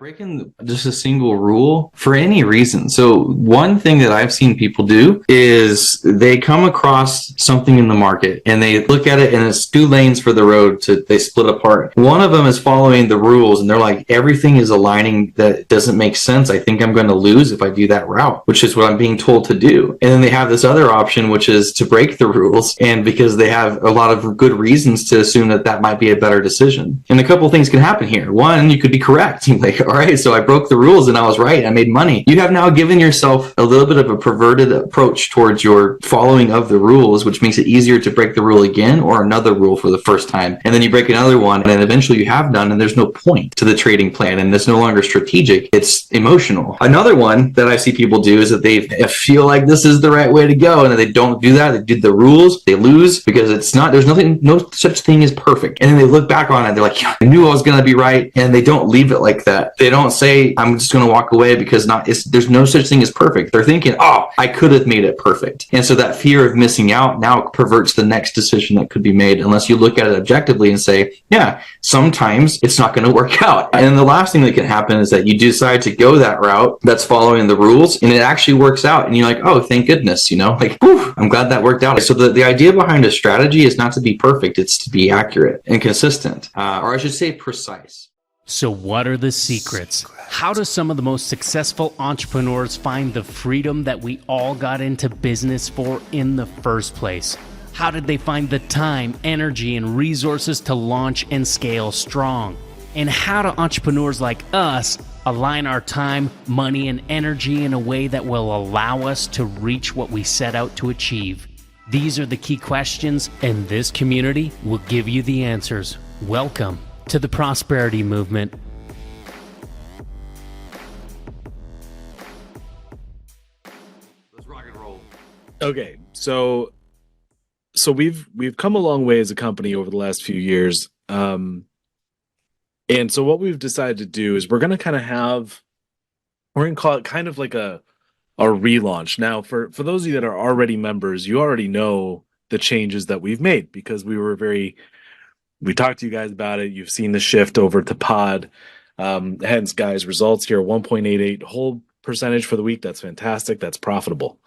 breaking just a single rule for any reason. So one thing that I've seen people do is they come across something in the market and they look at it and it's two lanes for the road they split apart. One of them is following the rules and they're like, everything is aligning that doesn't make sense. I think I'm going to lose if I do that route, which is what I'm being told to do. And then they have this other option, which is to break the rules. And because they have a lot of good reasons to assume that that might be a better decision. And a couple of things can happen here. One, you could be correct. Like, all right, so I broke the rules and I was right. I made money. You have now given yourself a little bit of a perverted approach towards your following of the rules, which makes it easier to break the rule again or another rule for the first time. And then you break another one and then eventually you have done and there's no point to the trading plan and it's no longer strategic. It's emotional. Another one that I see people do is that they feel like this is the right way to go and then they don't do that. They did the rules. They lose because no such thing as perfect. And then they look back on it. They're like, yeah, I knew I was going to be right. And they don't leave it like that. They don't say, I'm just going to walk away because there's no such thing as perfect. They're thinking, oh, I could have made it perfect. And so that fear of missing out now perverts the next decision that could be made unless you look at it objectively and say, yeah, sometimes it's not going to work out. And then the last thing that can happen is that you decide to go that route that's following the rules and it actually works out. And you're like, oh, thank goodness, like, whew, I'm glad that worked out. So the idea behind a strategy is not to be perfect. It's to be accurate and consistent, or I should say precise. So what are the secrets? How do some of the most successful entrepreneurs find the freedom that we all got into business for in the first place? How did they find the time, energy, and resources to launch and scale strong? And how do entrepreneurs like us align our time, money, and energy in a way that will allow us to reach what we set out to achieve? These are the key questions, and this community will give you the answers. Welcome to the Prosperity Movement. Let's rock and roll. Okay, so we've come a long way as a company over the last few years. And so what we've decided to do is we're going to call it kind of like a relaunch. Now, for those of you that are already members, you already know the changes that we've made because we talked to you guys about it. You've seen the shift over to pod. Hence, guys, results here, 1.88 whole percentage for the week. That's fantastic. That's profitable.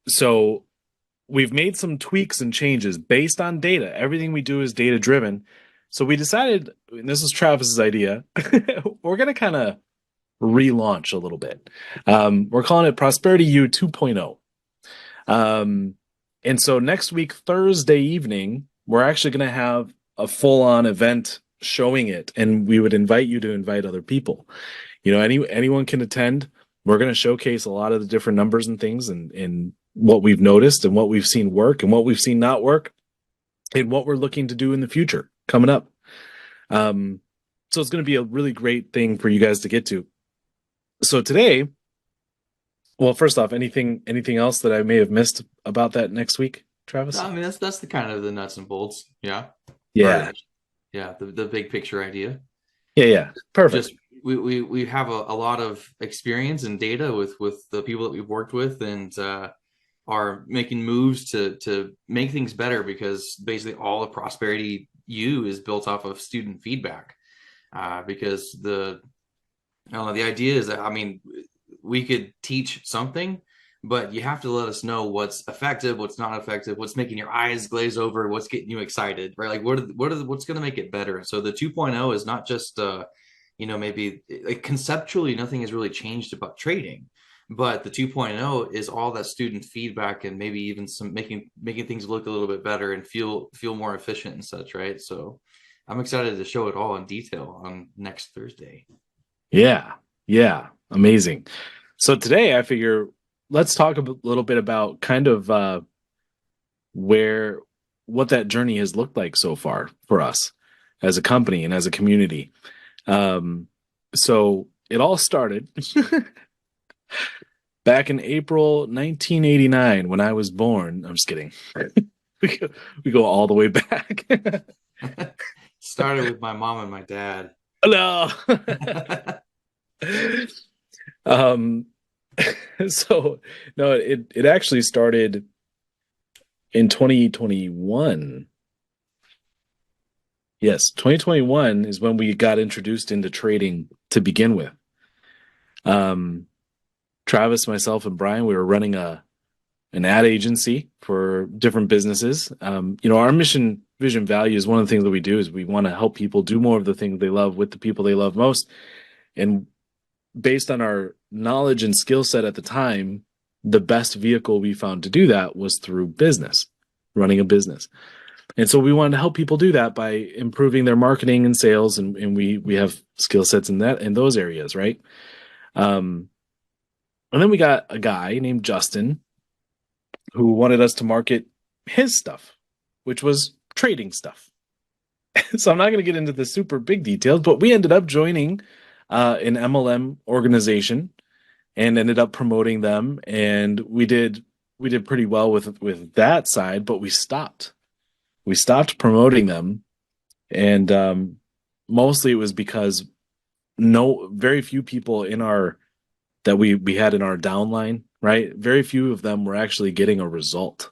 So we've made some tweaks and changes based on data. Everything we do is data driven. So we decided, and this is Travis's idea, we're going to kind of relaunch a little bit. We're calling it ProsperityU 2.0. And so next week, Thursday evening, we're actually going to have a full-on event showing it, and we would invite you to invite other people. Anyone can attend. We're going to showcase a lot of the different numbers and things and what we've noticed and what we've seen work and what we've seen not work and what we're looking to do in the future coming up. So it's going to be a really great thing for you guys to get to. So today, well, first off, anything else that I may have missed about that next week, Travis? I mean, that's the kind of the nuts and bolts. Yeah. Yeah. Yeah. The big picture idea. Yeah. Perfect. Just we have a lot of experience and data with the people that we've worked with and are making moves to make things better because basically all of Prosperity U is built off of student feedback. Because the idea is that, we could teach something, but you have to let us know what's effective, what's not effective, what's making your eyes glaze over, what's getting you excited, right? Like what's going to make it better. So the 2.0 is not just, maybe like conceptually, nothing has really changed about trading, but the 2.0 is all that student feedback and maybe even some making things look a little bit better and feel more efficient and such, right? So I'm excited to show it all in detail on next Thursday. Yeah. Amazing. So today I figure let's talk a little bit about kind of what that journey has looked like so far for us as a company and as a community. So it all started back in April 1989 when I was born. I'm just kidding. We go all the way back. Started with my mom and my dad. No. So no, it actually started in 2021. Yes, 2021 is when we got introduced into trading to begin with. Um, Travis, myself, and Brian, we were running an ad agency for different businesses. Our mission, vision, value is one of the things that we do is we want to help people do more of the things they love with the people they love most. And based on our knowledge and skill set at the time, the best vehicle we found to do that was through business, running a business. And so we wanted to help people do that by improving their marketing and sales, and we have skill sets in those areas, right? Um, and then we got a guy named Justin who wanted us to market his stuff, which was trading stuff. So I'm not going to get into the super big details, but we ended up joining an MLM organization and ended up promoting them, and we did pretty well with that side, but we stopped. We stopped promoting them, and mostly it was because very few people in our that we had in our downline, right? Very few of them were actually getting a result.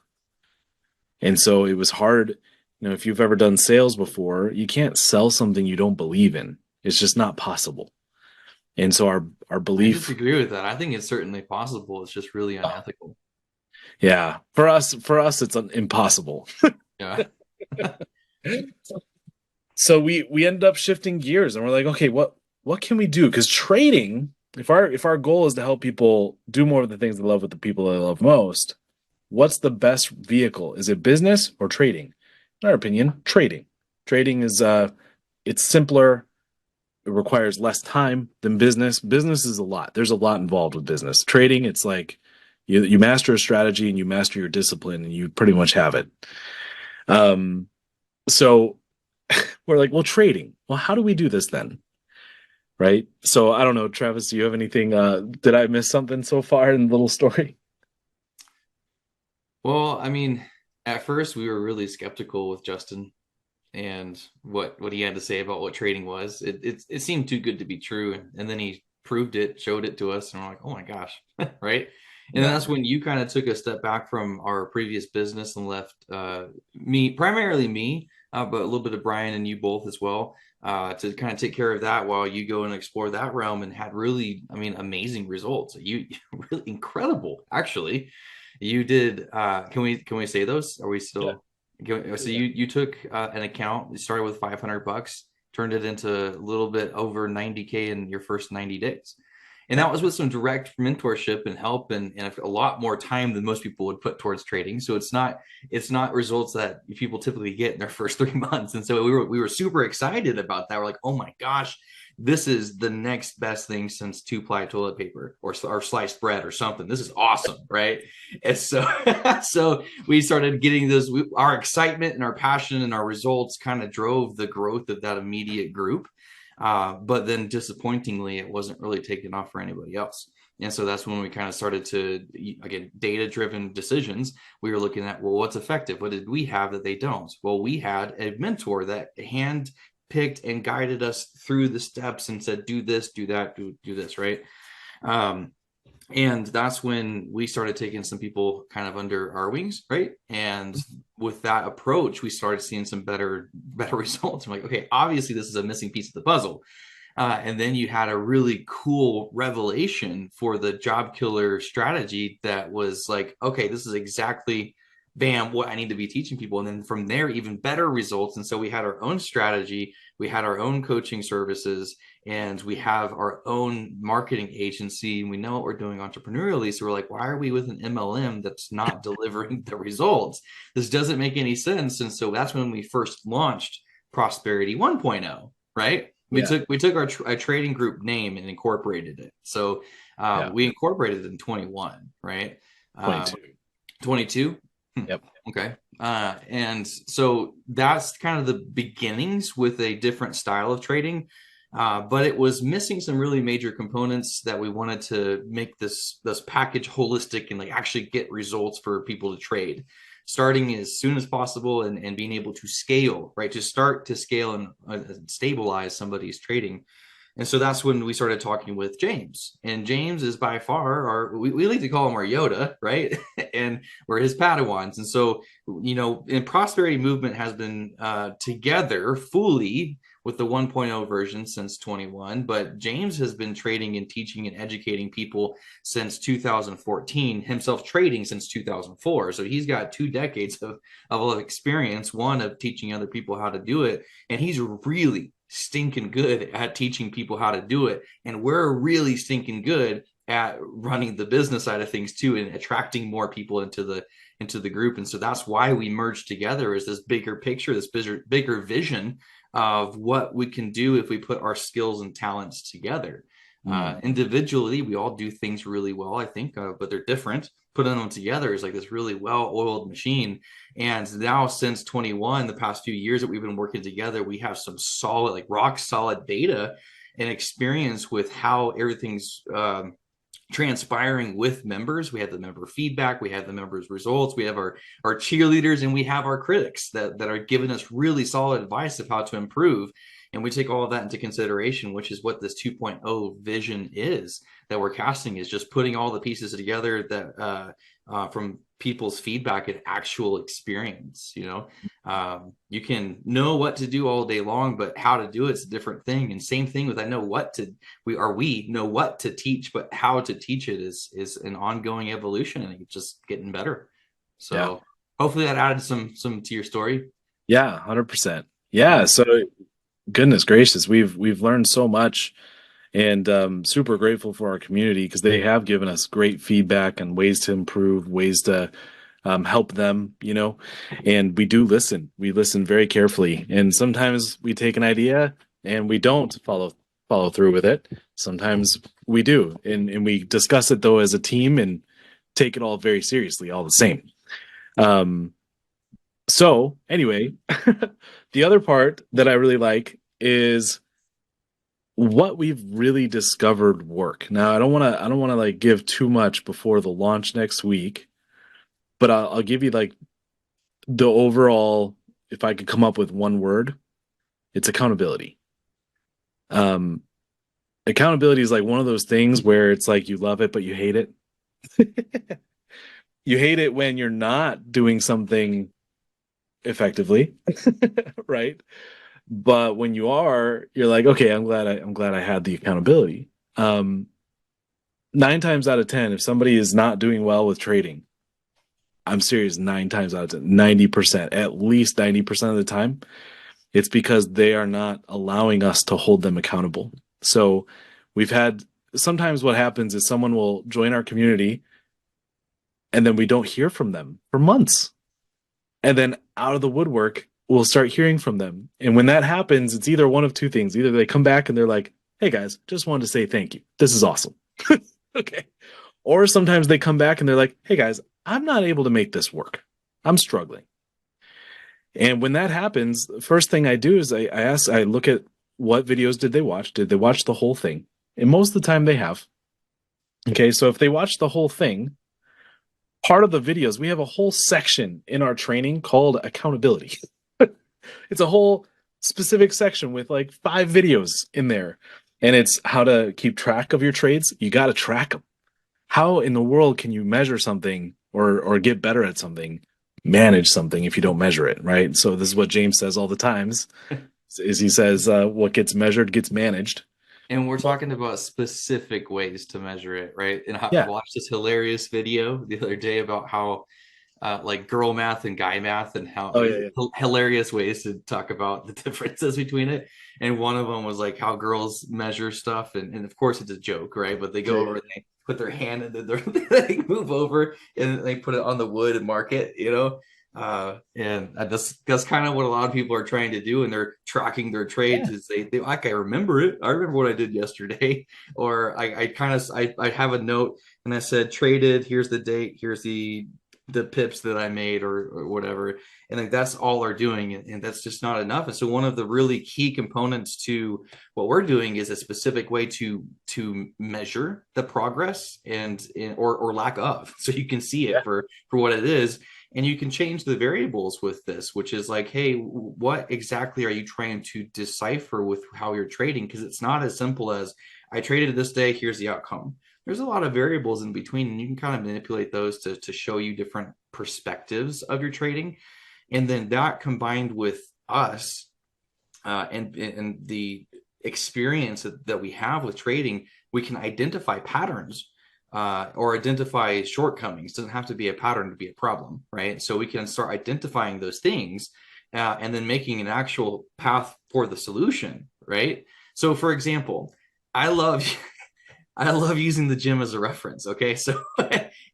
And so it was hard. If you've ever done sales before, you can't sell something you don't believe in. It's just not possible. And so our I belief, disagree with that. I think it's certainly possible. It's just really unethical. yeah, for us, it's impossible. Yeah. So we ended up shifting gears, and we're like, okay, what can we do? Because trading, if our goal is to help people do more of the things they love with the people they love most, what's the best vehicle? Is it business or trading? In our opinion, trading. Trading is it's simpler. It requires less time than business. Business is a lot. There's a lot involved with business. Trading, it's like you master a strategy and you master your discipline and you pretty much have it. So we're like, well, trading. Well, how do we do this then? Right. So I don't know, Travis, do you have anything? Did I miss something so far in the little story? Well, I mean, at first we were really skeptical with Justin and what he had to say about what trading was. It seemed too good to be true, and then he proved it, showed it to us, and we're like, oh my gosh, right? And then that's when you kind of took a step back from our previous business and left primarily me, but a little bit of Brian and you both as well, to kind of take care of that while you go and explore that realm and had really, I mean, amazing results. You really incredible, actually. You did. Can we say those? Are we still? So you took an account. You started with $500, turned it into a little bit over 90K in your first 90 days, and that was with some direct mentorship and help and a lot more time than most people would put towards trading. So it's not results that people typically get in their first 3 months. And so we were super excited about that. We're like, oh my gosh, this is the next best thing since 2-ply toilet paper or sliced bread or something. This is awesome, right? And so, so we started getting those. Our excitement and our passion and our results kind of drove the growth of that immediate group. But then, disappointingly, it wasn't really taking off for anybody else. And so that's when we kind of started to, again, data-driven decisions. We were looking at, well, what's effective? What did we have that they don't? Well, we had a mentor that picked and guided us through the steps and said, do this, do that, do this, right? And that's when we started taking some people kind of under our wings, right? And with that approach, we started seeing some better results. I'm like, okay, obviously this is a missing piece of the puzzle. And then you had a really cool revelation for the job killer strategy that was like, okay, this is exactly bam, what I need to be teaching people. And then from there, even better results. And so we had our own strategy, we had our own coaching services, and we have our own marketing agency. And we know what we're doing entrepreneurially. So we're like, why are we with an MLM that's not delivering the results? This doesn't make any sense. And so that's when we first launched Prosperity 1.0, right? We took our trading group name and incorporated it. So we incorporated it in 21, right? 22. Yep. Okay. And so that's kind of the beginnings with a different style of trading. But it was missing some really major components that we wanted to make this package holistic and like actually get results for people to trade, starting as soon as possible and being able to scale, right? To start to scale and stabilize somebody's trading. And so that's when we started talking with James. And James is by far we like to call him our Yoda, right? And we're his Padawans. And so, and Prosperity Movement has been together fully with the 1.0 version since 21. But James has been trading and teaching and educating people since 2014, himself trading since 2004. So he's got 2 decades of experience, one of teaching other people how to do it. And he's really stinking good at teaching people how to do it, and we're really stinking good at running the business side of things too, and attracting more people into the group. And so that's why we merged together, is this bigger picture, this bigger vision of what we can do if we put our skills and talents together. Individually, we all do things really well, I think, but they're different. Putting them together is like this really well-oiled machine. And now since 21, the past few years that we've been working together, we have some solid, like rock solid data and experience with how everything's transpiring with members. We have the member feedback, we have the members' results, we have our cheerleaders, and we have our critics that are giving us really solid advice of how to improve. And we take all of that into consideration, which is what this 2.0 vision is that we're casting, is just putting all the pieces together that from people's feedback and actual experience. You can know what to do all day long, but how to do it's a different thing. And same thing with, we know what to teach, but how to teach it is an ongoing evolution, and it's just getting better. So hopefully that added some to your story. Yeah, 100%. Yeah. So goodness gracious, we've learned so much, and super grateful for our community, because they have given us great feedback and ways to improve, ways to help them, and we listen very carefully. And sometimes we take an idea and we don't follow through with it. Sometimes we do, and we discuss it though as a team and take it all very seriously, all the same. So anyway, the other part that I really like is what we've really discovered work. Now, I don't want to like give too much before the launch next week, but I'll give you like the overall. If I could come up with one word, it's accountability. Accountability is like one of those things where it's like you love it, but you hate it. You hate it when you're not doing something effectively, right? But when you are, you're like, okay, I'm glad I had the accountability. 9 times out of 10, if somebody is not doing well with trading, I'm serious, 9 times out of 10, 90%, at least 90% of the time, it's because they are not allowing us to hold them accountable. So sometimes what happens is someone will join our community and then we don't hear from them for months. And then out of the woodwork, we'll start hearing from them. And when that happens, it's either one of two things. Either they come back and they're like, hey guys, just wanted to say thank you. This is awesome. Okay. Or sometimes they come back and they're like, hey guys, I'm not able to make this work. I'm struggling. And when that happens, the first thing I do is I look at what videos did they watch? Did they watch the whole thing? And most of the time they have. Okay. So if they watch the whole thing, part of the videos, we have a whole section in our training called accountability. It's a whole specific section with like 5 videos in there. And it's how to keep track of your trades. You got to track them. How in the world can you measure something or get better at something, manage something if you don't measure it, right? So this is what James says all the times, is he says what gets measured gets managed. And we're talking about specific ways to measure it, right? And I watched this hilarious video the other day about how like girl math and guy math, and how hilarious ways to talk about the differences between it. And one of them was like how girls measure stuff, and of course it's a joke, right? But they go over and they put their hand and they move over and they put it on the wood and mark it, and that's kind of what a lot of people are trying to do, and they're tracking their trades. Is they like, I remember it. I remember what I did yesterday, or I have a note and I said traded. Here's the date. Here's the pips that I made, or whatever. And like that's all they're doing, and that's just not enough. And so one of the really key components to what we're doing is a specific way to measure the progress and or lack of, so you can see it for what it is. And you can change the variables with this, which is like, hey, what exactly are you trying to decipher with how you're trading? Because it's not as simple as I traded this day, here's the outcome. There's a lot of variables in between, and you can kind of manipulate those to show you different perspectives of your trading. And then that combined with us and the experience that we have with trading, we can identify patterns or identify shortcomings. It doesn't have to be a pattern to be a problem, right? So we can start identifying those things and then making an actual path for the solution, right? So for example, I love using the gym as a reference. Okay. So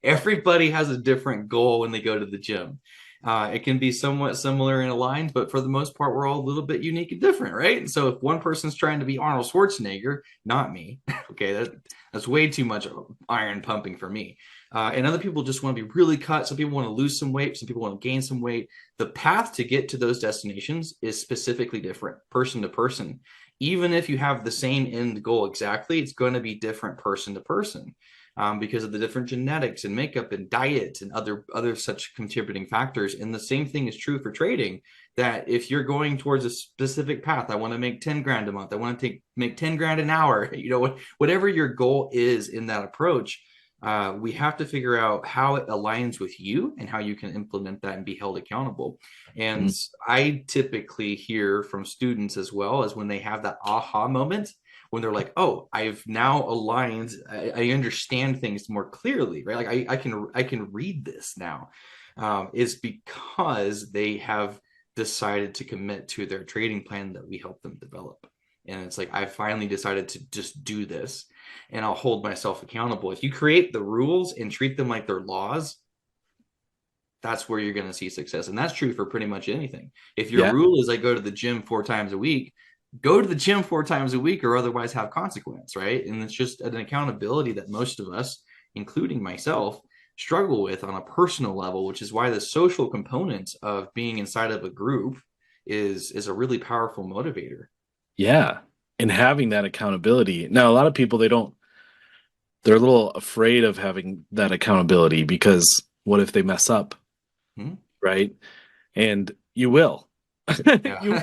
everybody has a different goal when they go to the gym. It can be somewhat similar and aligned, but for the most part, we're all a little bit unique and different, right? And so if one person's trying to be Arnold Schwarzenegger, not me, okay, that's way too much iron pumping for me. And other people just want to be really cut. Some people want to lose some weight. Some people want to gain some weight. The path to get to those destinations is specifically different, person to person. Even if you have the same end goal exactly, it's going to be different person to person. Because of the different genetics and makeup and diet and other such contributing factors. And the same thing is true for trading, that if you're going towards a specific path, I want to make 10 grand a month, I want to make 10 grand an hour, whatever your goal is in that approach, we have to figure out how it aligns with you and how you can implement that and be held accountable. And I typically hear from students as well as when they have that aha moment, when they're like, oh, I've now aligned, I understand things more clearly, right? Like I can read this now, is because they have decided to commit to their trading plan that we help them develop. And it's like, I finally decided to just do this and I'll hold myself accountable. If you create the rules and treat them like they're laws, that's where you're going to see success. And that's true for pretty much anything. If your rule is I go to the gym 4 times a week, go to the gym 4 times a week or otherwise have consequence, right? And it's just an accountability that most of us, including myself, struggle with on a personal level, which is why the social component of being inside of a group is a really powerful motivator. Yeah. And having that accountability. Now, a lot of people, they're a little afraid of having that accountability because what if they mess up? Right? And you will. You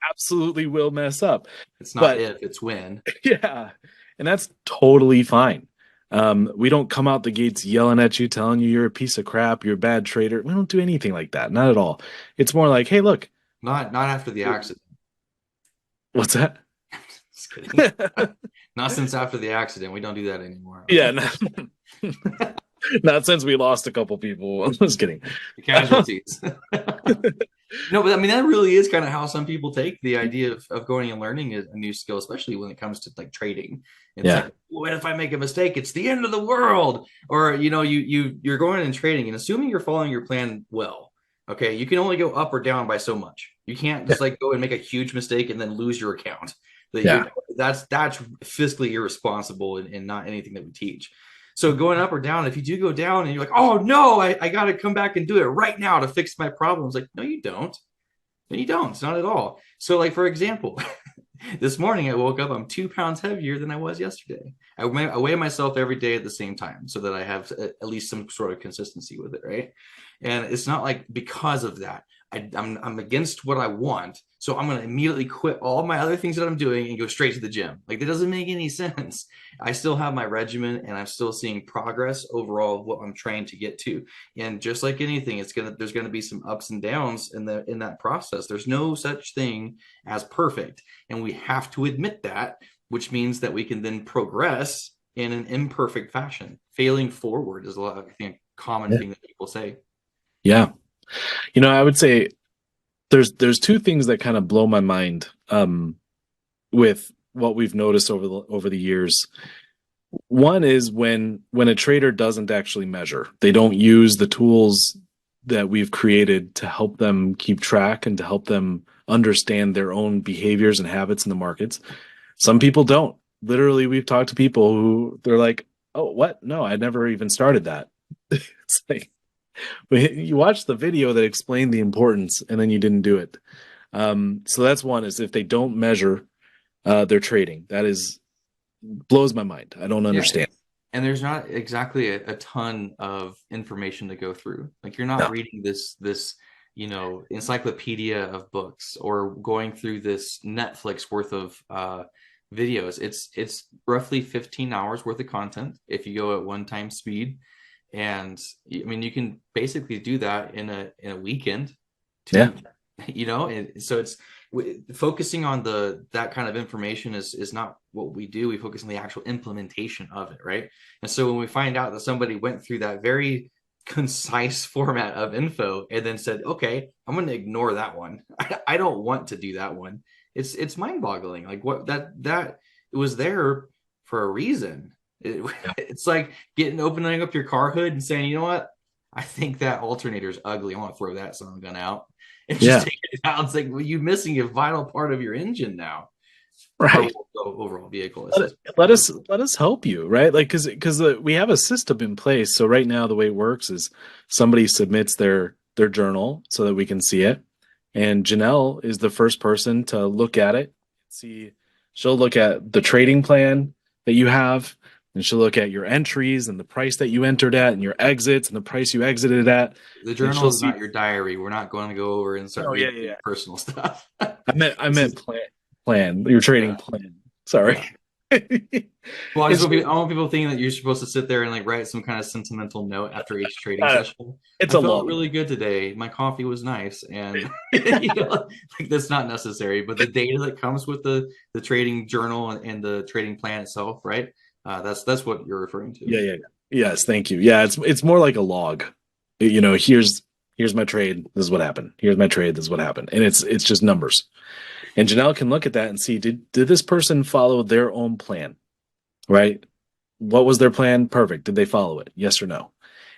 absolutely will mess up. It's not if, it's when. Yeah. And that's totally fine. We don't come out the gates yelling at you, telling you you're a piece of crap, you're a bad trader. We don't do anything like that. Not at all. It's more like, hey, look. Not after the accident. What's that? Just kidding. Not since after the accident. We don't do that anymore. Yeah. Not since we lost a couple people. I'm just kidding. The casualties. No, but I mean, that really is kind of how some people take the idea of going and learning a new skill, especially when it comes to like trading. It's like, what if I make a mistake? It's the end of the world. Or, you're going and trading and assuming you're following your plan well. Okay. You can only go up or down by so much. You can't just like go and make a huge mistake and then lose your account. That's fiscally irresponsible and not anything that we teach. So going up or down, if you do go down and you're like, oh no, I got to come back and do it right now to fix my problems. Like, no, you don't. No, you don't. It's not at all. So like, for example, this morning I woke up, I'm 2 pounds heavier than I was yesterday. I weigh myself every day at the same time so that I have at least some sort of consistency with it. Right. And it's not like because of that, I'm against what I want. So I'm going to immediately quit all my other things that I'm doing and go straight to the gym. Like that doesn't make any sense. I still have my regimen and I'm still seeing progress overall of what I'm trying to get to. And just like anything, there's going to be some ups and downs in that process. There's no such thing as perfect. And we have to admit that, which means that we can then progress in an imperfect fashion. Failing forward is I think, a common thing that people say. Yeah. I would say there's 2 things that kind of blow my mind with what we've noticed over the years. One is when a trader doesn't actually measure. They don't use the tools that we've created to help them keep track and to help them understand their own behaviors and habits in the markets. Some people don't. Literally, we've talked to people who they're like, oh, what? No, I never even started that. It's like, you watched the video that explained the importance and then you didn't do it. So that's one, is if they don't measure their trading. That blows my mind. I don't understand. And there's not exactly a ton of information to go through. Like you're not No. reading this encyclopedia of books or going through this Netflix worth of videos. It's roughly 15 hours worth of content if you go at one time speed. And I mean, you can basically do that in a weekend Yeah. too, and so it's focusing on that kind of information is not what we do. We focus on the actual implementation of it, right? And so when we find out that somebody went through that very concise format of info and then said, okay, I'm going to ignore that one. I don't want to do that one. It's mind-boggling. Like what that it was there for a reason. It's like opening up your car hood and saying, you know what? I think that alternator is ugly. I want to throw that son of a gun out and Yeah. just take it out. It's like, well, you're missing a vital part of your engine now. Right. Or overall vehicle. Let us help you, right? Like, because we have a system in place. So right now, the way it works is somebody submits their journal so that we can see it, and Janelle is the first person to look at it. See, she'll look at the trading plan that you have, and she'll look at your entries and the price that you entered at, and your exits and the price you exited at. The And journal she'll is see. not your diary. We're not going to go over and start Oh yeah, reading yeah, your yeah. personal stuff. I This meant is plan your trading yeah, plan. Sorry. yeah. Well, It's I want people thinking that you're supposed to sit there and like write some kind of sentimental note after each trading uh, session. it's I a felt log. really good today. My coffee was nice, and like that's not necessary. But the data that comes with the trading journal and the trading plan itself, right? That's what you're referring to. Yeah, yeah, yeah. Yes, thank you. Yeah, it's more like a log. Here's my trade. This is what happened. Here's my trade. This is what happened. And it's just numbers. And Janelle can look at that and see, did this person follow their own plan? Right? What was their plan? Perfect. Did they follow it? Yes or no?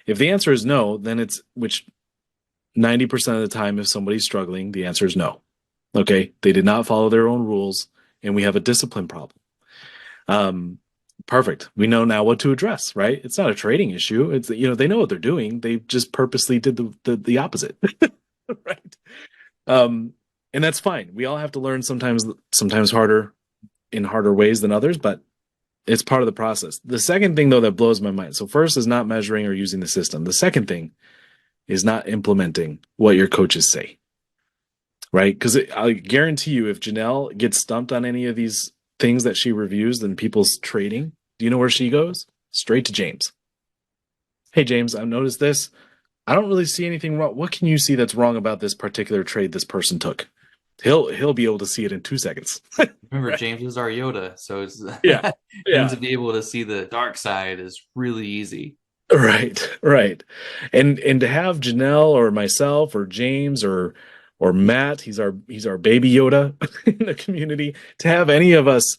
If the answer is no, then it's which 90% of the time, if somebody's struggling, the answer is no. Okay. They did not follow their own rules, and we have a discipline problem. Um, Perfect. We know now what to address, right? It's not a trading issue. It's they know what they're doing. They just purposely did the opposite. Right. Um, and that's fine. We all have to learn sometimes harder in harder ways than others, but it's part of the process. The second thing though that blows my mind. So first is not measuring or using the system. The second thing is not implementing what your coaches say. Right? Because I guarantee you, if Janelle gets stumped on any of these things that she reviews and people's trading, do you know where she goes? Straight to James. Hey, James, I've noticed this. I don't really see anything wrong. What can you see that's wrong about this particular trade this person took? He'll be able to see it in 2 seconds. Remember, Right. James is our Yoda, so it's Yeah. him Yeah. to be able to see the dark side is really easy. Right, right. And to have Janelle or myself or James or Matt, he's our baby Yoda in the community, to have any of us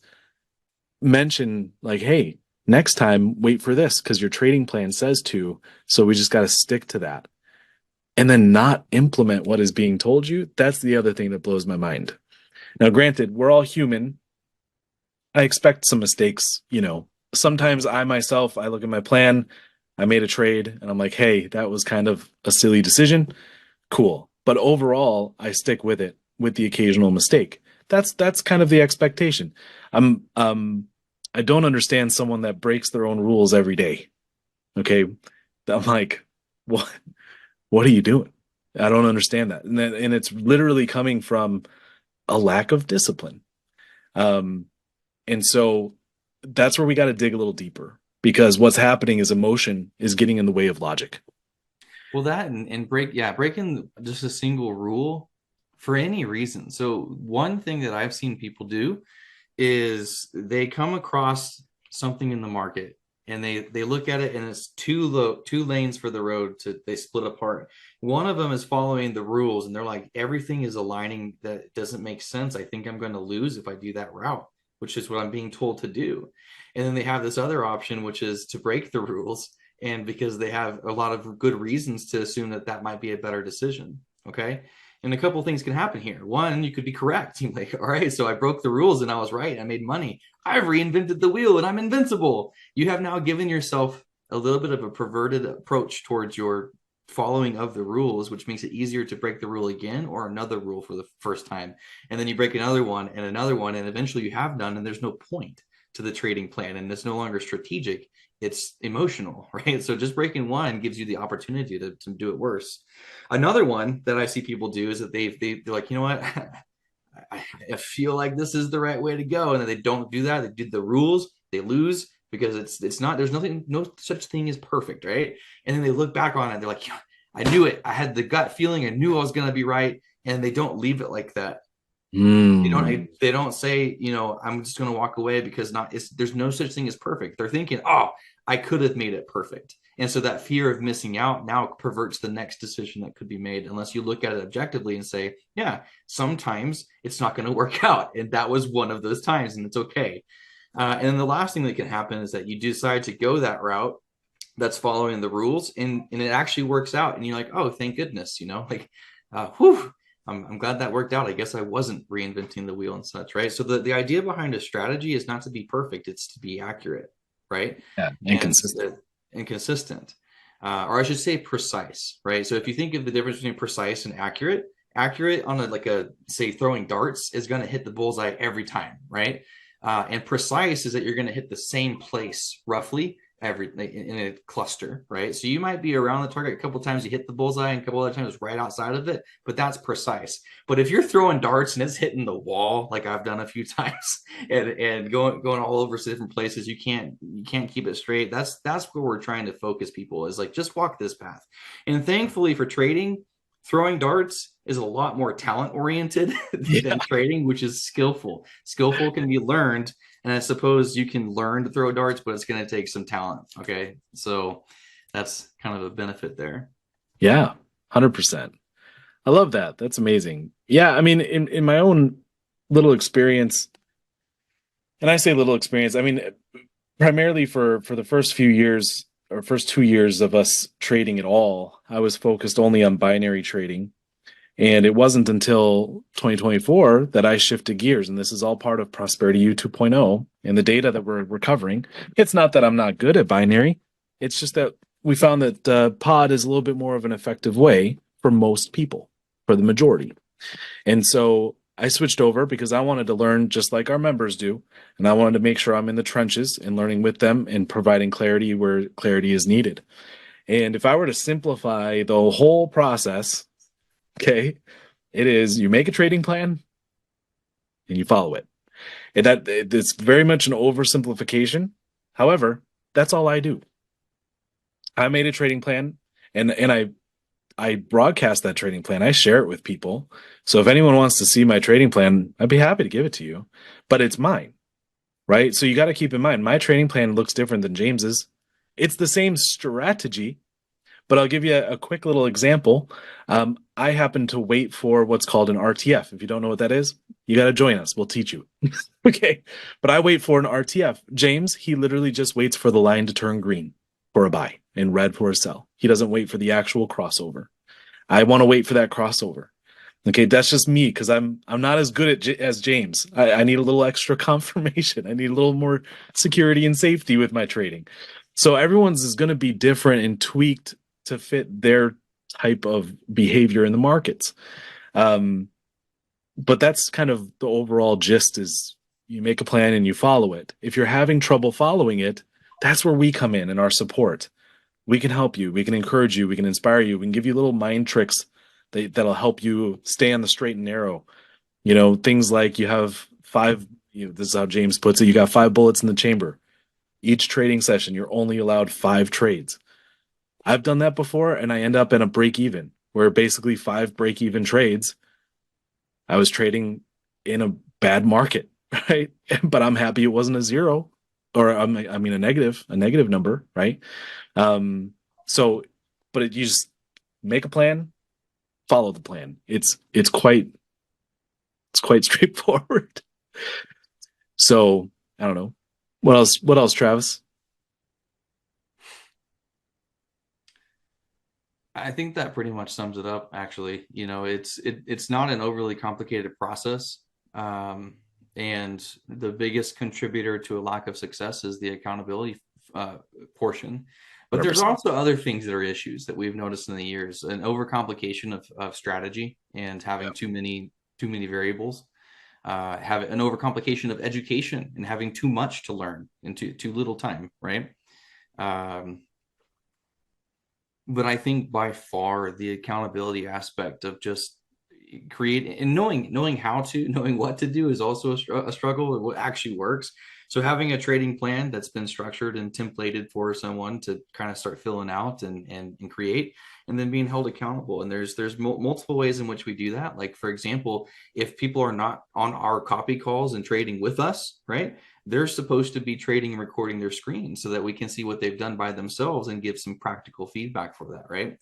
mention like, hey, next time wait for this because your trading plan says to, so we just got to stick to that. And then not implement what is being told you, that's the other thing that blows my mind. Now, granted, we're all human. I expect some mistakes. Sometimes I myself, I look at my plan, I made a trade, and I'm like, hey, that was kind of a silly decision. Cool. But overall, I stick with it with the occasional mistake. That's kind of the expectation. I don't understand someone that breaks their own rules every day. Okay. I'm like, what are you doing? I don't understand that. And it's literally coming from a lack of discipline. Um, and so that's where we got to dig a little deeper because what's happening is emotion is getting in the way of logic. Well, that and breaking just a single rule for any reason. So one thing that I've seen people do is they come across something in the market and they look at it and it's two lanes for the road to they split apart. One of them is following the rules and they're like everything is aligning that doesn't make sense. I think I'm going to lose if I do that route, which is what I'm being told to do. And then they have this other option, which is to break the rules. And because they have a lot of good reasons to assume that that might be a better decision. Okay. And a couple of things can happen here. One, you could be correct. You're like, all right, so I broke the rules and I was right. I made money. I've reinvented the wheel and I'm invincible. You have now given yourself a little bit of a perverted approach towards your following of the rules, which makes it easier to break the rule again or another rule for the first time. And then you break another one, and eventually you have none, and there's no point. to the trading plan, and it's no longer strategic, it's emotional, right? So just breaking one gives you the opportunity to do it worse. Another one that I see people do is that they're like, you know what, I feel like this is the right way to go, and then they don't do that. They do the rules, they lose because it's not, there's nothing, no such thing as perfect, right? And then they look back on it, they're like, I knew it, I had the gut feeling, I knew I was going to be right. And they don't leave it like that. They don't say, I'm just going to walk away because there's no such thing as perfect. They're thinking, oh, I could have made it perfect. And so that fear of missing out now perverts the next decision that could be made, unless you look at it objectively and say, yeah, sometimes it's not going to work out. And that was one of those times, and it's okay. And then the last thing that can happen is that you decide to go that route that's following the rules, and it actually works out. And you're like, oh, thank goodness, whew. I'm glad that worked out. I guess I wasn't reinventing the wheel and such, right? So the idea behind a strategy is not to be perfect; it's to be accurate, right? Yeah, and consistent. And consistent, or I should say precise, right? So if you think of the difference between precise and accurate, accurate on say throwing darts is going to hit the bullseye every time, right? And precise is that you're going to hit the same place roughly in a cluster, right? So you might be around the target a couple of times, you hit the bullseye, and a couple other times right outside of it, but that's precise. But if you're throwing darts and it's hitting the wall, like I've done a few times, and going all over to different places, you can't keep it straight. That's where we're trying to focus people, is like, just walk this path. And thankfully for trading, throwing darts is a lot more talent oriented than trading, which is skillful. Skillful can be learned. And I suppose you can learn to throw darts, but it's going to take some talent. Okay. So that's kind of a benefit there. Yeah, 100%. I love that. That's amazing. Yeah. I mean, in my own little experience, and I say little experience, I mean, primarily for the first few years or first 2 years of us trading at all, I was focused only on binary trading. And it wasn't until 2024 that I shifted gears. And this is all part of ProsperityU 2.0 and the data that we're covering. It's not that I'm not good at binary. It's just that we found that pod is a little bit more of an effective way for most people, for the majority. And so I switched over because I wanted to learn just like our members do. And I wanted to make sure I'm in the trenches and learning with them and providing clarity where clarity is needed. And if I were to simplify the whole process, okay, it is you make a trading plan and you follow it. And it's very much an oversimplification. However, that's all I do. I made a trading plan and I broadcast that trading plan. I share it with people. So if anyone wants to see my trading plan, I'd be happy to give it to you. But it's mine, right? So you got to keep in mind, my trading plan looks different than James's. It's the same strategy. But I'll give you a quick little example. I happen to wait for what's called an RTF. If you don't know what that is, you got to join us. We'll teach you. Okay. But I wait for an RTF. James, he literally just waits for the line to turn green for a buy and red for a sell. He doesn't wait for the actual crossover. I want to wait for that crossover. Okay. That's just me because I'm not as good as James. I need a little extra confirmation. I need a little more security and safety with my trading. So everyone's is going to be different and tweaked to fit their type of behavior in the markets. But that's kind of the overall gist, is you make a plan and you follow it. If you're having trouble following it, that's where we come in and our support. We can help you. We can encourage you. We can inspire you. We can give you little mind tricks that'll help you stay on the straight and narrow. Things like you have this is how James puts it. You got 5 bullets in the chamber. Each trading session, you're only allowed 5 trades. I've done that before, and I end up in a break even, where basically 5 break even trades. I was trading in a bad market, right? But I'm happy it wasn't a 0, or a negative number, right? You just make a plan, follow the plan. It's quite straightforward. So I don't know. What else, Travis? I think that pretty much sums it up, actually. It's not an overly complicated process. And the biggest contributor to a lack of success is the accountability portion. But there's 100%. Also other things that are issues that we've noticed in the years: an overcomplication of strategy and having too many variables. have an overcomplication of education and having too much to learn in too little time, right? But I think by far the accountability aspect of just create and knowing how to knowing what to do is also a struggle of what actually works. So having a trading plan that's been structured and templated for someone to kind of start filling out and create, and then being held accountable. And there's multiple ways in which we do that. Like, for example, if people are not on our copy calls and trading with us, right, they're supposed to be trading and recording their screen so that we can see what they've done by themselves and give some practical feedback for that, right?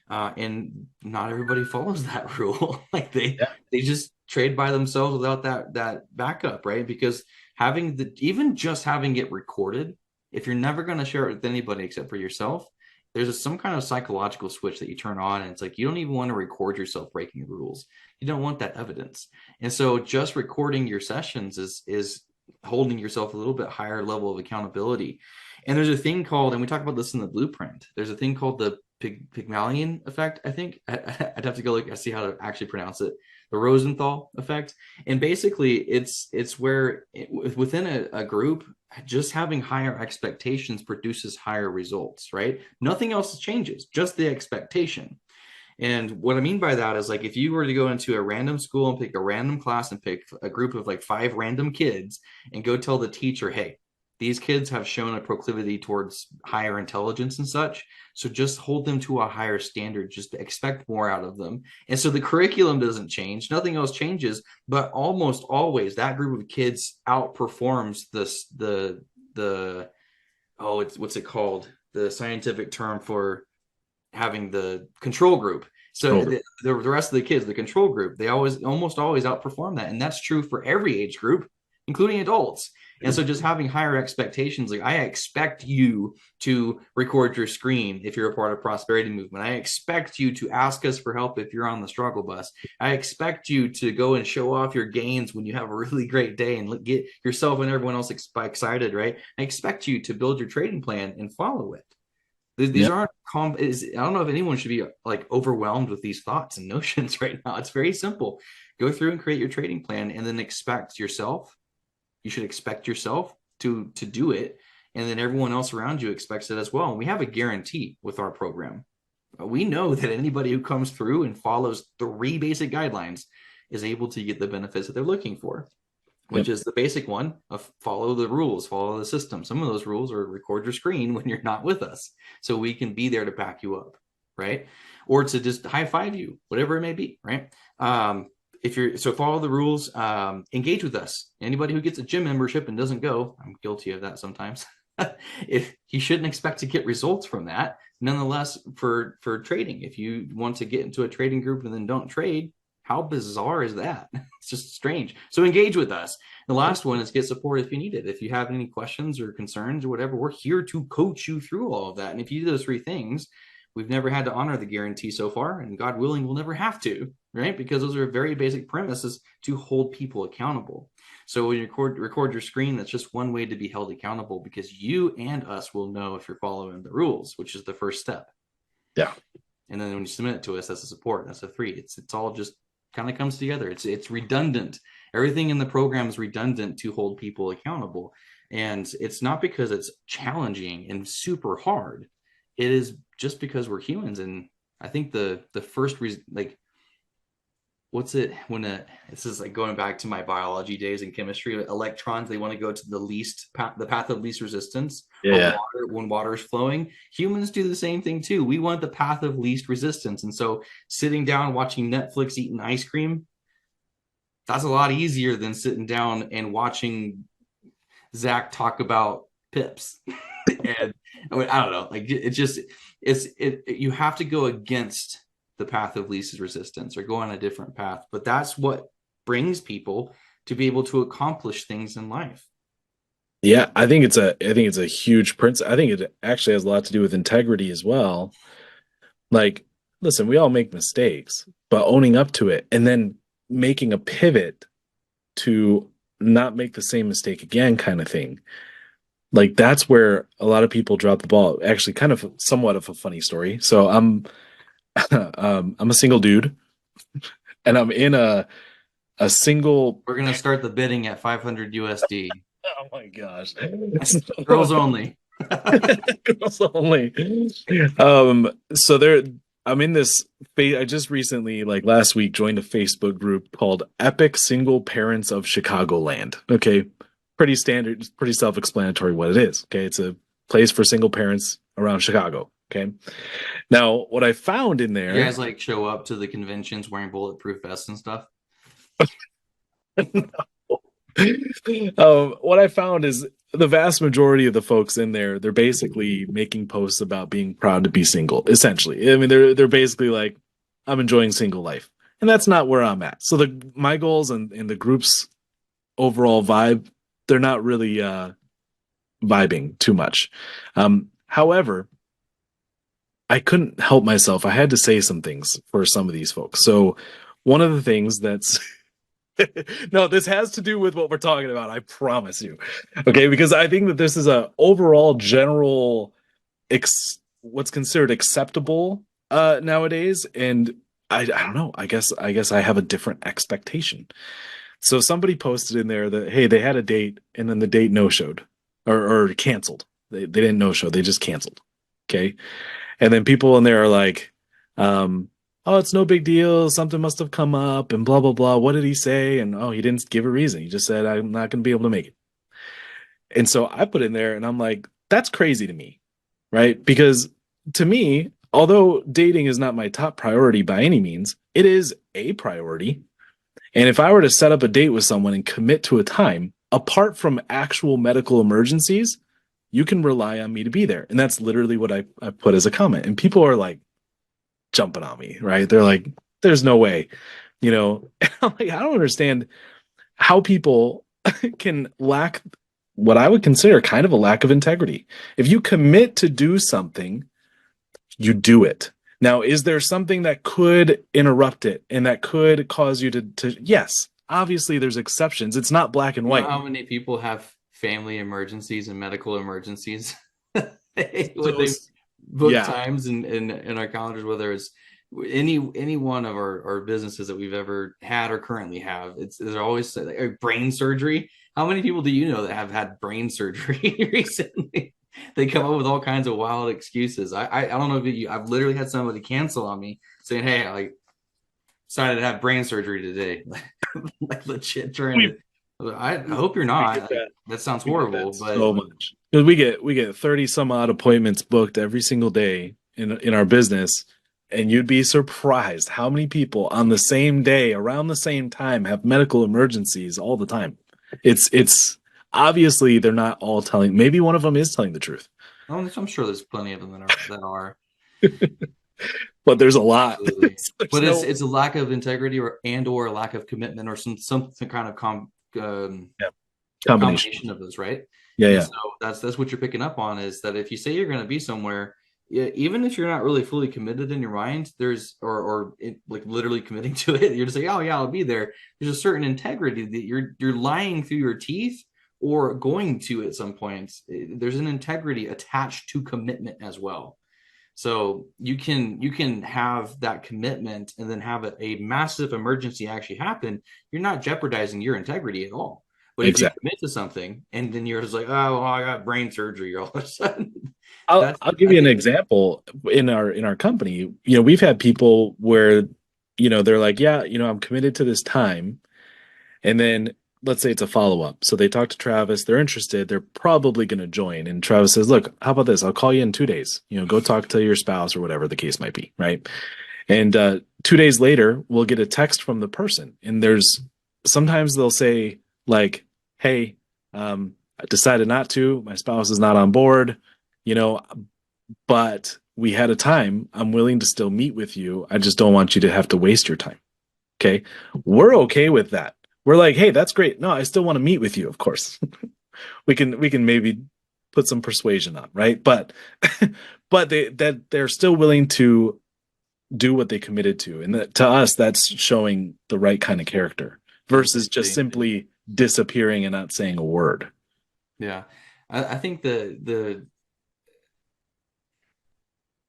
And not everybody follows that rule. Like they just trade by themselves without that backup, right? Because even just having it recorded, if you're never going to share it with anybody except for yourself, there's some kind of psychological switch that you turn on, and it's like you don't even want to record yourself breaking the rules. You don't want that evidence. And so just recording your sessions is holding yourself a little bit higher level of accountability. And there's a thing called, and we talk about this in the blueprint, there's a thing called the Pygmalion effect, I think. I'd have to go look, I see how to actually pronounce it. The Rosenthal effect. And basically it's where within a group, just having higher expectations produces higher results, right? Nothing else changes, just the expectation. And what I mean by that is, like, if you were to go into a random school and pick a random class and pick a group of like 5 random kids and go tell the teacher, hey, these kids have shown a proclivity towards higher intelligence and such, so just hold them to a higher standard, just expect more out of them. And so the curriculum doesn't change, nothing else changes, but almost always that group of kids outperforms the it's what's it called? The scientific term for having the control group. So the rest of the kids, the control group, they almost always outperform that. And that's true for every age group, including adults. And so just having higher expectations, like, I expect you to record your screen if you're a part of Prosperity Movement. I expect you to ask us for help if you're on the struggle bus. I expect you to go and show off your gains when you have a really great day and get yourself and everyone else excited, right? I expect you to build your trading plan and follow it. These aren't I don't know if anyone should be like overwhelmed with these thoughts and notions right now. It's very simple. Go through and create your trading plan, and then expect yourself. You should expect yourself to do it, and then everyone else around you expects it as well. And we have a guarantee with our program. We know that anybody who comes through and follows 3 basic guidelines is able to get the benefits that they're looking for, which is the basic one of follow the rules, follow the system. Some of those rules are record your screen when you're not with us, so we can be there to back you up, right? Or to just high five you, whatever it may be, right? So follow the rules, engage with us. Anybody who gets a gym membership and doesn't go, I'm guilty of that sometimes. If you shouldn't expect to get results from that, nonetheless, for trading, if you want to get into a trading group and then don't trade, how bizarre is that? It's just strange. So engage with us. The last one is get support if you need it. If you have any questions or concerns or whatever, we're here to coach you through all of that. And if you do those 3 things, we've never had to honor the guarantee so far, and God willing, we'll never have to, right? Because those are very basic premises to hold people accountable. So when you record your screen, that's just one way to be held accountable, because you and us will know if you're following the rules, which is the first step. Yeah. And then when you submit it to us, that's a support. That's a 3. It's all just kind of comes together. It's redundant. Everything in the program is redundant to hold people accountable. And it's not because it's challenging and super hard. It is just because we're humans. And I think the first reason, like, what's it when this is like going back to my biology days in chemistry, electrons, they want to go to the path of least resistance. When water is flowing. Humans do the same thing too. We want the path of least resistance. And so sitting down watching Netflix eating ice cream, that's a lot easier than sitting down and watching Zach talk about pips. And I don't know, like, you have to go against the path of least resistance or go on a different path. But that's what brings people to be able to accomplish things in life. Yeah, I think it's a huge principle. I think it actually has a lot to do with integrity as well. Like, listen, we all make mistakes, but owning up to it and then making a pivot to not make the same mistake again, kind of thing. Like, that's where a lot of people drop the ball. Actually, kind of somewhat of a funny story. So I'm a single dude, and I'm in a a single. We're gonna start the bidding at 500 USD. Oh my gosh. Girls only. Girls only. So there, I'm in this. I just recently, like last week, joined a Facebook group called Epic Single Parents of Chicagoland. Okay, pretty standard, pretty self-explanatory what it is. Okay, it's a place for single parents around Chicago. Okay, now what I found in You there. guys like show up to the conventions wearing bulletproof vests and stuff? What I found is the vast majority of the folks in there, they're basically making posts about being proud to be single, essentially. I mean, they're basically like, I'm enjoying single life. And that's not where I'm at. So my goals and the group's overall vibe, they're not really vibing too much. However, I couldn't help myself. I had to say some things for some of these folks. So one of the things that's no, this has to do with what we're talking about. I promise you. Okay, because I think that this is a overall general what's considered acceptable nowadays, and I don't know. I guess I have a different expectation. So somebody posted in there that hey, they had a date and then the date no showed or canceled. They didn't no show. They just canceled. Okay, and then people in there are like, oh, it's no big deal. Something must have come up and blah, blah, blah. What did he say? And oh, he didn't give a reason. He just said, I'm not going to be able to make it. And so I put in there and I'm like, that's crazy to me. Right. Because to me, although dating is not my top priority by any means, it is a priority. And if I were to set up a date with someone and commit to a time, apart from actual medical emergencies, you can rely on me to be there. And that's literally what I put as a comment. And people are like jumping on me, right? They're like, there's no way, you know. I'm like, I don't understand how people can lack what I would consider kind of a lack of integrity. If you commit to do something, you do it. Now, is there something that could interrupt it and that could cause you to yes, obviously there's exceptions. It's not black and You know white. how many people have family emergencies and medical emergencies? When they Those, book yeah, times in our calendars, whether it's any one of our businesses that we've ever had or currently have, there's always like brain surgery. How many people do you know that have had brain surgery recently? They come up with all kinds of wild excuses. I don't know if I've literally had somebody cancel on me saying, "Hey, I decided to have brain surgery today." Like legit trying we to. I hope you're we not. get that. That sounds We get horrible, that but so much because we get 30 some odd appointments booked every single day in our business, and you'd be surprised how many people on the same day around the same time have medical emergencies all the time. It's obviously they're not all telling. Maybe one of them is telling the truth, I'm sure there's plenty of them that are. but there's a lot. Absolutely. There's But no it's a lack of integrity or a lack of commitment or some kind of yeah, combination. combination of those, right? Yeah, And yeah, so that's what you're picking up on is that if you say you're going to be somewhere, even if you're not really fully committed in your mind, there's like literally committing to it, you're just like, oh yeah, I'll be there. There's a certain integrity that you're lying through your teeth or going to at some point. There's an integrity attached to commitment as well. So you can have that commitment and then have a massive emergency actually happen. You're not jeopardizing your integrity at all. But if you exactly. commit to something and then you're just like, oh, well, I got brain surgery all of a sudden, I'll that's I'll give I you an think example in our company. We've had people where they're like, yeah, I'm committed to this time, and then let's say it's a follow up. So they talk to Travis, they're interested, they're probably going to join, and Travis says, look, how about this? I'll call you in 2 days. Go talk to your spouse or whatever the case might be, right? And 2 days later, we'll get a text from the person, and there's sometimes they'll say like, hey, I decided not to. My spouse is not on board. You know, but we had a time. I'm willing to still meet with you. I just don't want you to have to waste your time. Okay. We're okay with that. We're like, hey, that's great. No, I still want to meet with you, of course. we can maybe put some persuasion on, right? But but they're still willing to do what they committed to. And that, to us, that's showing the right kind of character versus just integrity. simply disappearing and not saying a word. Yeah. I think the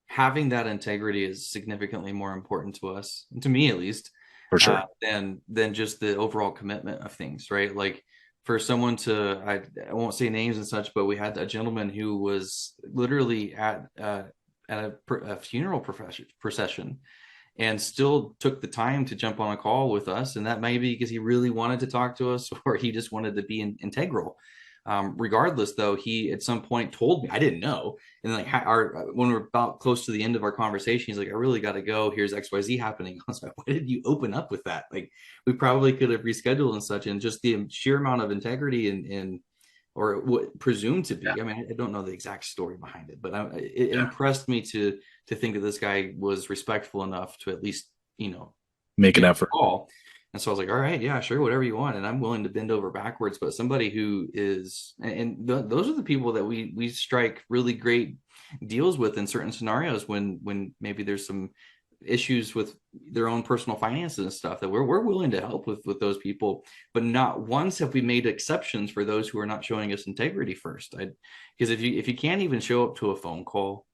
having that integrity is significantly more important to us, and to me at least, For sure. than just the overall commitment of things, right? Like for someone to, I won't say names and such, but we had a gentleman who was literally at a funeral procession and still took the time to jump on a call with us. And that may be because he really wanted to talk to us or he just wanted to be integral. Regardless, though, he at some point told me, I didn't know. And like when we're about close to the end of our conversation, he's like, I really got to go. Here's XYZ happening. I was like, why did you open up with that? Like, we probably could have rescheduled and such. And just the sheer amount of integrity and or what presumed to be. Yeah. I mean, I don't know the exact story behind it, but it Yeah. impressed me to think that this guy was respectful enough to at least, Make an give effort. a call. And so I was like, all right, yeah, sure, whatever you want. And I'm willing to bend over backwards. But somebody who is, those are the people that we strike really great deals with in certain scenarios when maybe there's some issues with their own personal finances and stuff, that we're willing to help with those people. But not once have we made exceptions for those who are not showing us integrity first. Because if you can't even show up to a phone call,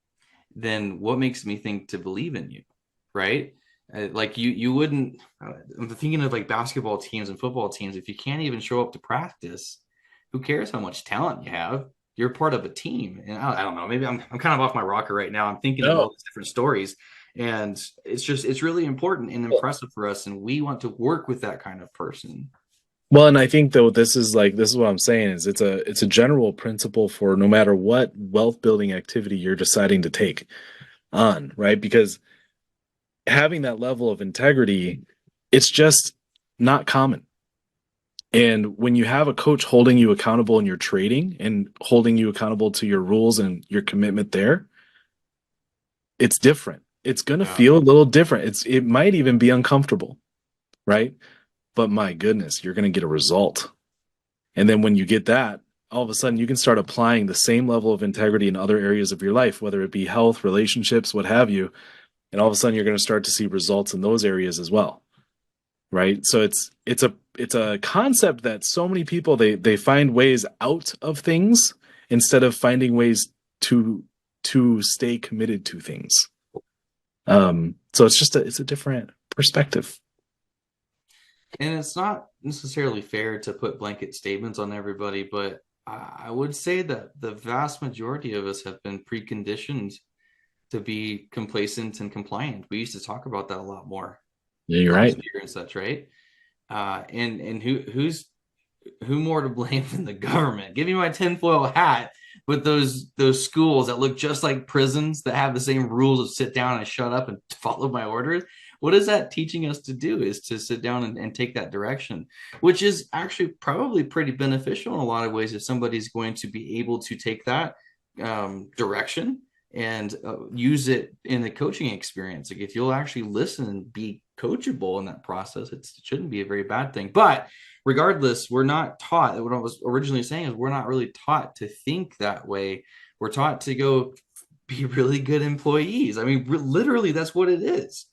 then what makes me think to believe in you, right? Like you wouldn't. I'm thinking of like basketball teams and football teams. If you can't even show up to practice, who cares how much talent you have? You're part of a team. And I don't know. Maybe I'm kind of off my rocker right now. I'm thinking of No. all these different stories, and it's really important and impressive for us, and we want to work with that kind of person. Well, and I think though this is what I'm saying is it's a general principle for no matter what wealth building activity you're deciding to take on, right? Because having that level of integrity, it's just not common. And when you have a coach holding you accountable in your trading and holding you accountable to your rules and your commitment there, it's different. It's going to feel a little different. It might even be uncomfortable, right? But my goodness, you're going to get a result. And then when you get that, all of a sudden you can start applying the same level of integrity in other areas of your life, whether it be health, relationships, what have you. And all of a sudden you're going to start to see results in those areas as well. Right. So it's a concept that so many people they find ways out of things instead of finding ways to stay committed to things. So it's a different perspective. And it's not necessarily fair to put blanket statements on everybody, but I would say that the vast majority of us have been preconditioned to be complacent and compliant. We used to talk about that a lot more. Yeah, you're right. And such, right? And who more to blame than the government? Give me my tinfoil hat with those schools that look just like prisons that have the same rules of sit down and shut up and follow my orders. What is that teaching us to do? Is to sit down and take that direction, which is actually probably pretty beneficial in a lot of ways if somebody's going to be able to take that direction and use it in the coaching experience. Like if you'll actually listen and be coachable in that process, it shouldn't be a very bad thing. But regardless, we're not taught. What I was originally saying is we're not really taught to think that way. We're taught to go be really good employees. I mean, literally, that's what it is.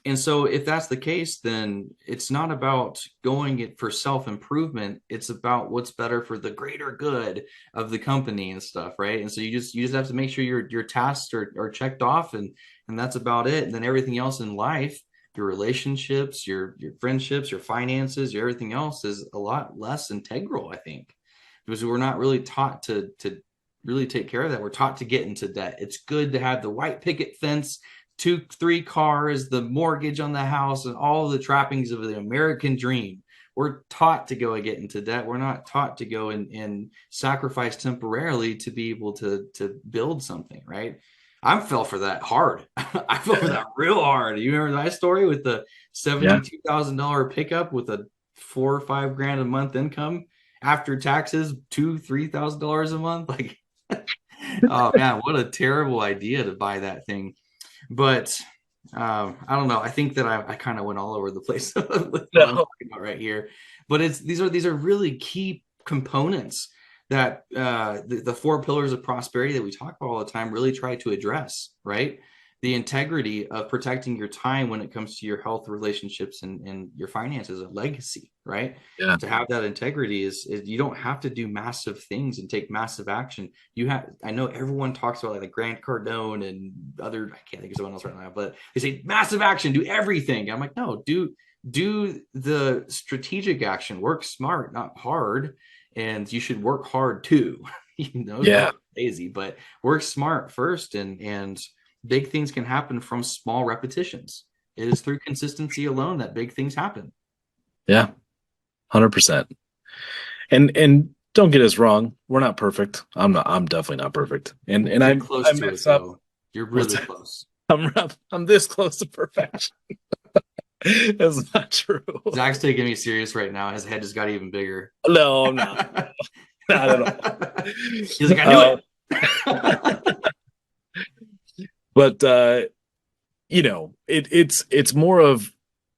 And so if that's the case, then it's not about going it for self-improvement. It's about what's better for the greater good of the company and stuff, right? And so you just have to make sure your tasks are checked off, and that's about it. And then everything else in life, your relationships, your friendships, your finances, your everything else is a lot less integral, I think, because we're not really taught to really take care of that. We're taught to get into debt. It's good to have the white picket fence, 2-3 cars, the mortgage on the house, and all the trappings of the American dream. We're taught to go and get into debt. We're not taught to go and sacrifice temporarily to be able to build something, right? I fell for that hard. I fell for that real hard. You remember that story with the $72,000 pickup with a $4 or $5 grand a month income after taxes, $2,000-$3,000 a month? Like, oh man, what a terrible idea to buy that thing. But I don't know. I think that I kind of went all over the place with what I'm talking about right here. But these are really key components that the 4 pillars of prosperity that we talk about all the time really try to address, right? the integrity of protecting your time when it comes to your health, relationships, and your finances, a legacy, right? Yeah. To have that integrity is you don't have to do massive things and take massive action. You have, I know everyone talks about like Grant Cardone and other, I can't think of someone else right now, but they say massive action, do everything. I'm like, no, do the strategic action, work smart, not hard. And you should work hard too. Yeah. Don't be lazy, but work smart first, and big things can happen from small repetitions. It is through consistency alone that big things happen. Yeah. 100%. And don't get us wrong, we're not perfect. I'm definitely not perfect. And You're I close to it mess up. though. You're What's really that? close. I'm this close to perfection. That's not true. Zach's taking me serious right now. His head just got even bigger. No, I'm not. Not at all. He's like, I knew it. But it's more of,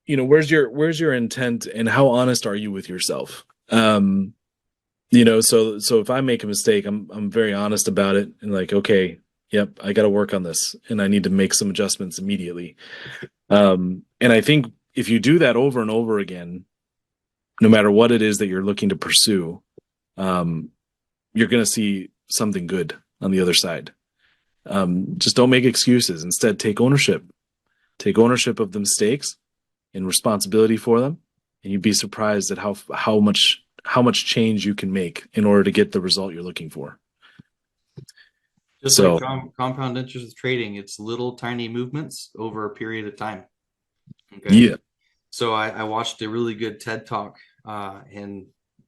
where's your intent and how honest are you with yourself? So if I make a mistake, I'm very honest about it and like, okay, yep, I got to work on this and I need to make some adjustments immediately. And I think if you do that over and over again, no matter what it is that you're looking to pursue, you're going to see something good on the other side. Just don't make excuses. Instead, take ownership. Take ownership of the mistakes and responsibility for them, and you'd be surprised at how much change you can make in order to get the result you're looking for. Just like compound interest with trading, it's little tiny movements over a period of time. Okay. Yeah. So I watched a really good TED Talk, and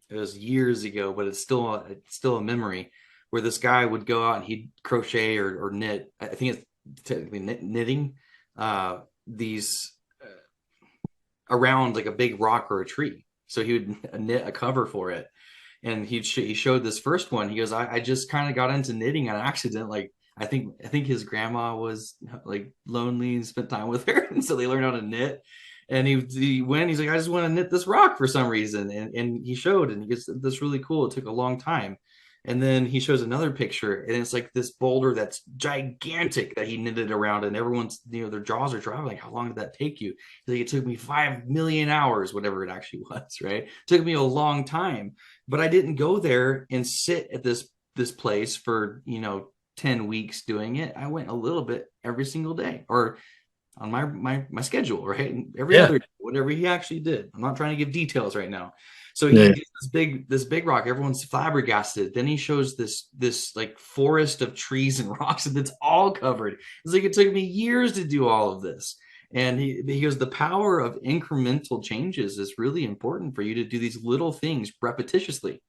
it was years ago, but it's still a memory, where this guy would go out and he'd crochet or knit. I think it's technically knitting these around like a big rock or a tree. So he would knit a cover for it. And he showed this first one. He goes, I just kind of got into knitting on accident. Like I think his grandma was like lonely and spent time with her, and so they learned how to knit. And he's like, I just want to knit this rock for some reason. And he showed, and he gets this really cool. It took a long time. And then he shows another picture, and it's like this boulder that's gigantic that he knitted around, and everyone's, their jaws are dropping. Like, how long did that take you? He's like, it took me 5 million hours, whatever it actually was, right? It took me a long time, but I didn't go there and sit at this place for, 10 weeks doing it. I went a little bit every single day, or on my schedule, right? And every other day, whatever he actually did. I'm not trying to give details right now. So he gets this big rock. Everyone's flabbergasted. Then he shows this like forest of trees and rocks, and it's all covered. It's like, it took me years to do all of this. And he goes, the power of incremental changes is really important for you to do these little things repetitiously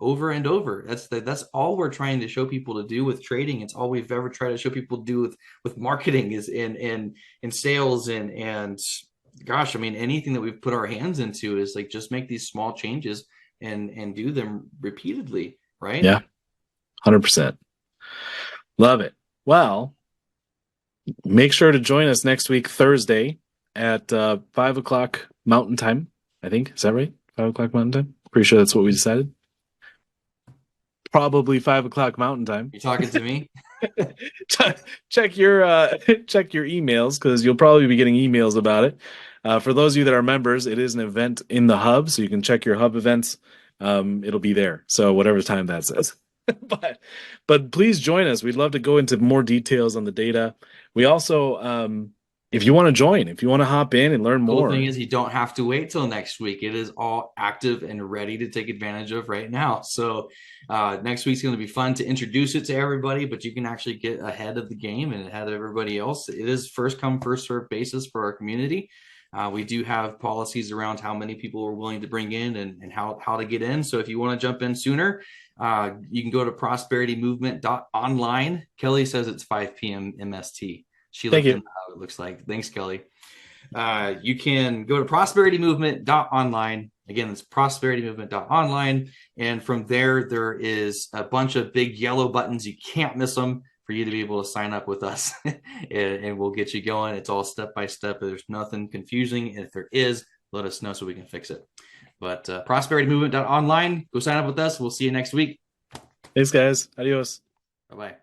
over and over. That's all we're trying to show people to do with trading. It's all we've ever tried to show people to do with marketing is in sales and gosh, I mean, anything that we've put our hands into is like, just make these small changes and do them repeatedly, right? Yeah, 100%. Love it. Well, make sure to join us next week, Thursday at 5 o'clock Mountain Time. I think, is that right? 5 o'clock Mountain Time? Pretty sure that's what we decided. Probably 5 o'clock Mountain Time. You talking to me? check your emails, because you'll probably be getting emails about it. For those of you that are members, it is an event in the hub, so you can check your hub events. It'll be there, so whatever time that says. but please join us. We'd love to go into more details on the data. We also, if you want to join, if you want to hop in and learn more. The cool thing is, you don't have to wait till next week. It is all active and ready to take advantage of right now. So next week's going to be fun to introduce it to everybody, but you can actually get ahead of the game and ahead of everybody else. It is first come, first served basis for our community. We do have policies around how many people we're willing to bring in and how to get in. So if you want to jump in sooner, you can go to prosperitymovement.online. Kelly says it's 5 p.m. MST. She looked into how it looks like. Thanks, Kelly. You can go to prosperitymovement.online. Again, it's prosperitymovement.online. And from there is a bunch of big yellow buttons. You can't miss them for you to be able to sign up with us. and we'll get you going. It's all step-by-step. There's nothing confusing. And if there is, let us know so we can fix it. But prosperitymovement.online, go sign up with us. We'll see you next week. Thanks, guys. Adios. Bye-bye.